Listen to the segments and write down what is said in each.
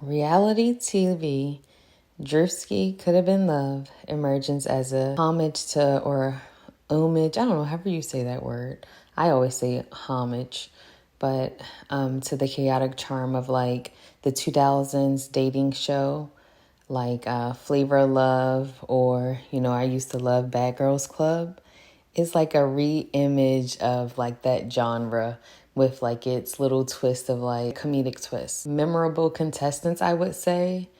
Reality TV, Druski, Coulda Been Love, emerges as a homage to, or homage, I don't know, however you say that word. I always say homage, but to the chaotic charm of like the 2000s dating show, like Flavor of Love, or, I used to love Bad Girls Club. It's like a re-image of like that genre with like its little twist of like comedic twist. Memorable contestants, I would say,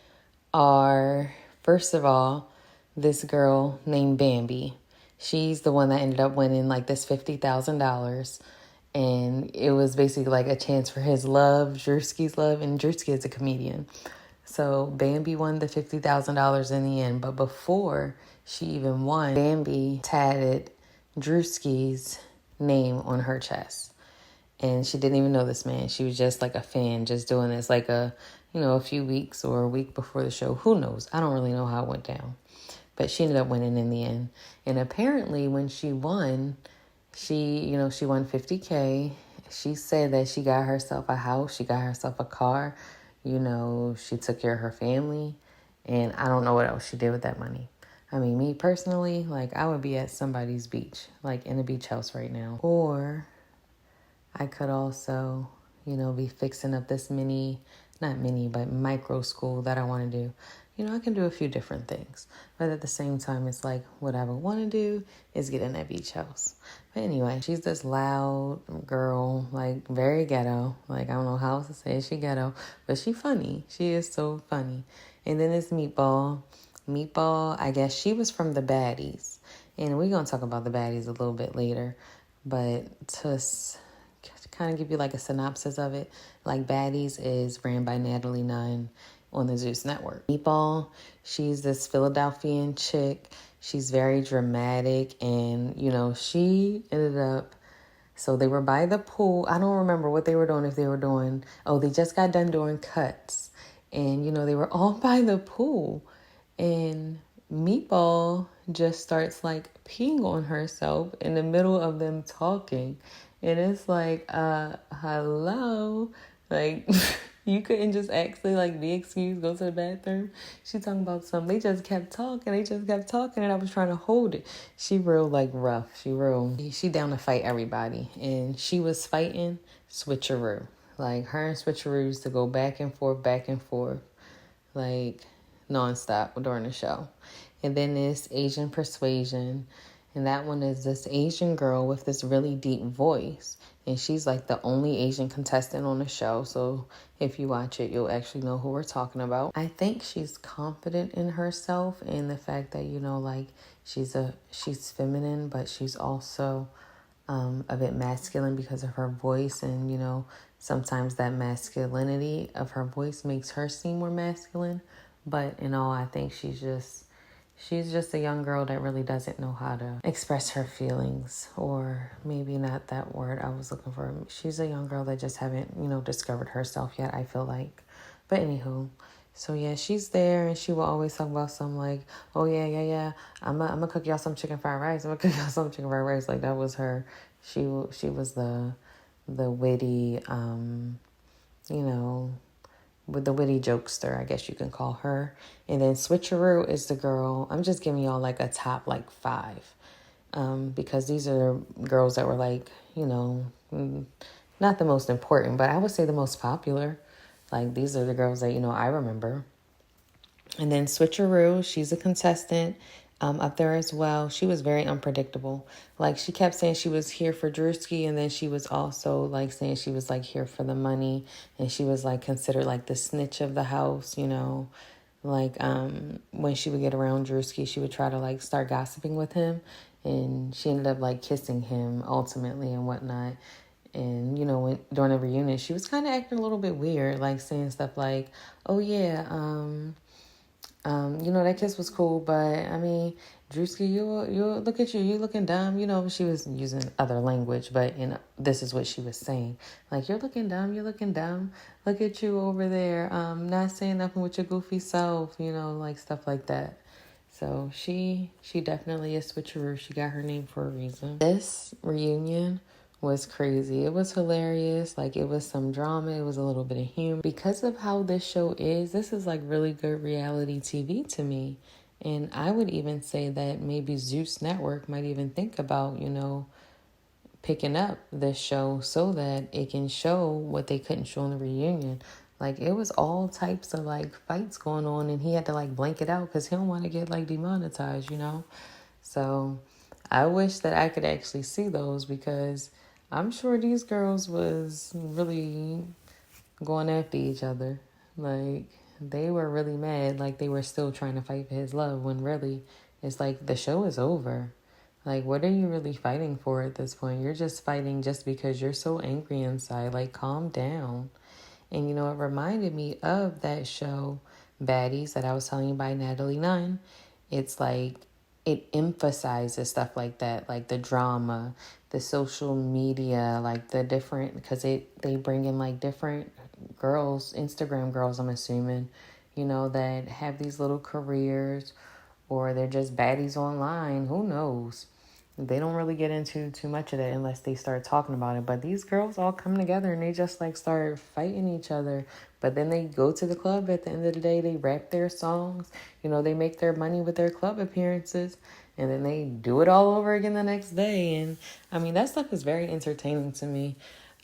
are, first of all, this girl named Bambi. She's the one that ended up winning like this $50,000. And it was basically like a chance for his love, Druski's love, and Druski is a comedian. So Bambi won the $50,000 in the end. But before she even won, Bambi tatted Druski's name on her chest. And she didn't even know this man. She was just like a fan, just doing this like a few weeks or a week before the show. Who knows? I don't really know how it went down. But she ended up winning in the end. And apparently when she won, she won $50K. She said that she got herself a house. She got herself a car. She took care of her family. And I don't know what else she did with that money. I mean, me personally, like I would be at somebody's beach, like in a beach house right now. Or I could also, be fixing up this not mini, but micro school that I want to do. I can do a few different things. But at the same time, it's like what I would want to do is get in that beach house. But anyway, she's this loud girl, like very ghetto. Like, I don't know how else to say it. She ghetto, but she funny. She is so funny. And then it's Meatball. Meatball, I guess she was from the Baddies. And we're going to talk about the Baddies a little bit later. But to kind of give you like a synopsis of it, like Baddies is ran by Natalie Nunn on the Zeus Network. Meatball, she's this Philadelphian chick. She's very dramatic, and she ended up, so they were by the pool. I don't remember what they were doing, if they were doing, they just got done doing cuts, and they were all by the pool, and Meatball just starts like peeing on herself in the middle of them talking. And it's like, hello? Like, you couldn't just actually like be excused, go to the bathroom. She talking about something. They just kept talking. And I was trying to hold it. She real like rough. She down to fight everybody. And she was fighting Switcheroo. Like, her and Switcheroo used to go back and forth, like nonstop during the show. And then this Asian Persuasion. And that one is this Asian girl with this really deep voice. And she's like the only Asian contestant on the show. So if you watch it, you'll actually know who we're talking about. I think she's confident in herself and the fact that, like she's feminine, but she's also a bit masculine because of her voice. And, sometimes that masculinity of her voice makes her seem more masculine. But in all, I think she's just a young girl that really doesn't know how to express her feelings, or maybe not that word I was looking for. She's a young girl that just haven't, discovered herself yet, I feel like. But anywho, so yeah, she's there, and she will always talk about some like, oh yeah, I'm gonna cook y'all some chicken fried rice. Like, that was her. She was the witty, with the witty jokester, I guess you can call her. And then Switcheroo is the girl. I'm just giving y'all like a top like 5. Because these are girls that were like, not the most important, but I would say the most popular. Like, these are the girls that, I remember. And then Switcheroo, she's a contestant up there as well. She was very unpredictable. Like, she kept saying she was here for Druski, and then she was also like saying she was like here for the money, and she was like considered like the snitch of the house, Like, when she would get around Druski, she would try to like start gossiping with him, and she ended up like kissing him ultimately and whatnot. And, during the reunion, she was kind of acting a little bit weird, like saying stuff like, oh yeah, that kiss was cool, but I mean, Druski, you look at you looking dumb. She was using other language, but this is what she was saying. Like, you're looking dumb. Look at you over there, not saying nothing with your goofy self, like stuff like that. So she definitely is Switcheroo. She got her name for a reason. This reunion was crazy. It was hilarious. Like, it was some drama. It was a little bit of humor. Because of how this show is, this is like really good reality TV to me. And I would even say that maybe Zeus Network might even think about, picking up this show so that it can show what they couldn't show in the reunion. Like, it was all types of like fights going on, and he had to like blank it out because he don't want to get like demonetized. So I wish that I could actually see those, because I'm sure these girls was really going after each other. Like, they were really mad, like they were still trying to fight for his love, when really it's like the show is over. Like, what are you really fighting for at this point? You're just fighting just because you're so angry inside. Like, calm down. And it reminded me of that show, Baddies, that I was telling you by Natalie Nunn. It's like, it emphasizes stuff like that, like the drama, the social media, like the different, because they bring in like different girls, Instagram girls, I'm assuming, that have these little careers, or they're just baddies online. Who knows? They don't really get into too much of that unless they start talking about it. But these girls all come together and they just like start fighting each other. But then they go to the club at the end of the day. They rap their songs. They make their money with their club appearances. And then they do it all over again the next day. And I mean, that stuff is very entertaining to me.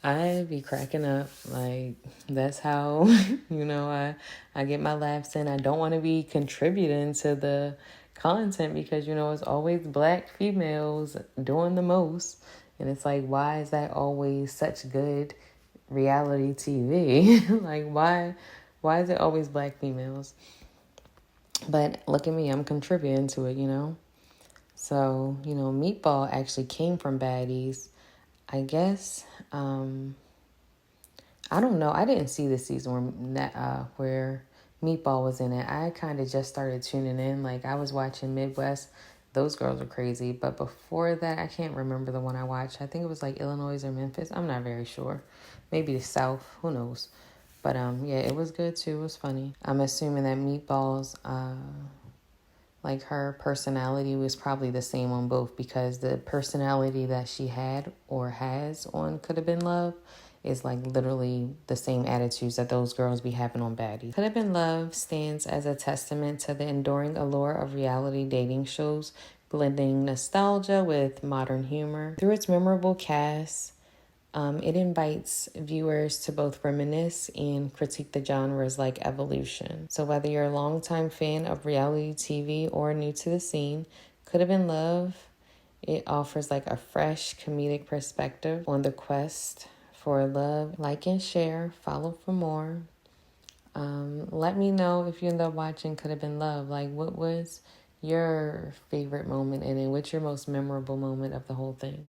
I be cracking up. Like, that's how, I get my laughs in. I don't want to be contributing to the content because, it's always black females doing the most. And it's like, why is that always such good reality TV? Like, why is it always black females? But look at me, I'm contributing to it. So, Meatball actually came from Baddies. I guess, I don't know. I didn't see the season where Meatball was in it. I kind of just started tuning in. Like, I was watching Midwest. Those girls are crazy. But before that, I can't remember the one I watched. I think it was like Illinois or Memphis. I'm not very sure. Maybe the South. Who knows? But yeah, it was good too. It was funny. I'm assuming that Meatball's like her personality was probably the same on both, because the personality that she had or has on Coulda Been Love is like literally the same attitudes that those girls be having on Baddies. Coulda Been Love stands as a testament to the enduring allure of reality dating shows, blending nostalgia with modern humor. Through its memorable cast, it invites viewers to both reminisce and critique the genres like evolution. So whether you're a longtime fan of reality TV or new to the scene, Coulda Been Love, it offers like a fresh comedic perspective on the quest for love. Like and share, follow for more. Let me know if you end up watching Coulda Been Love. Like, what was your favorite moment in it? What's your most memorable moment of the whole thing?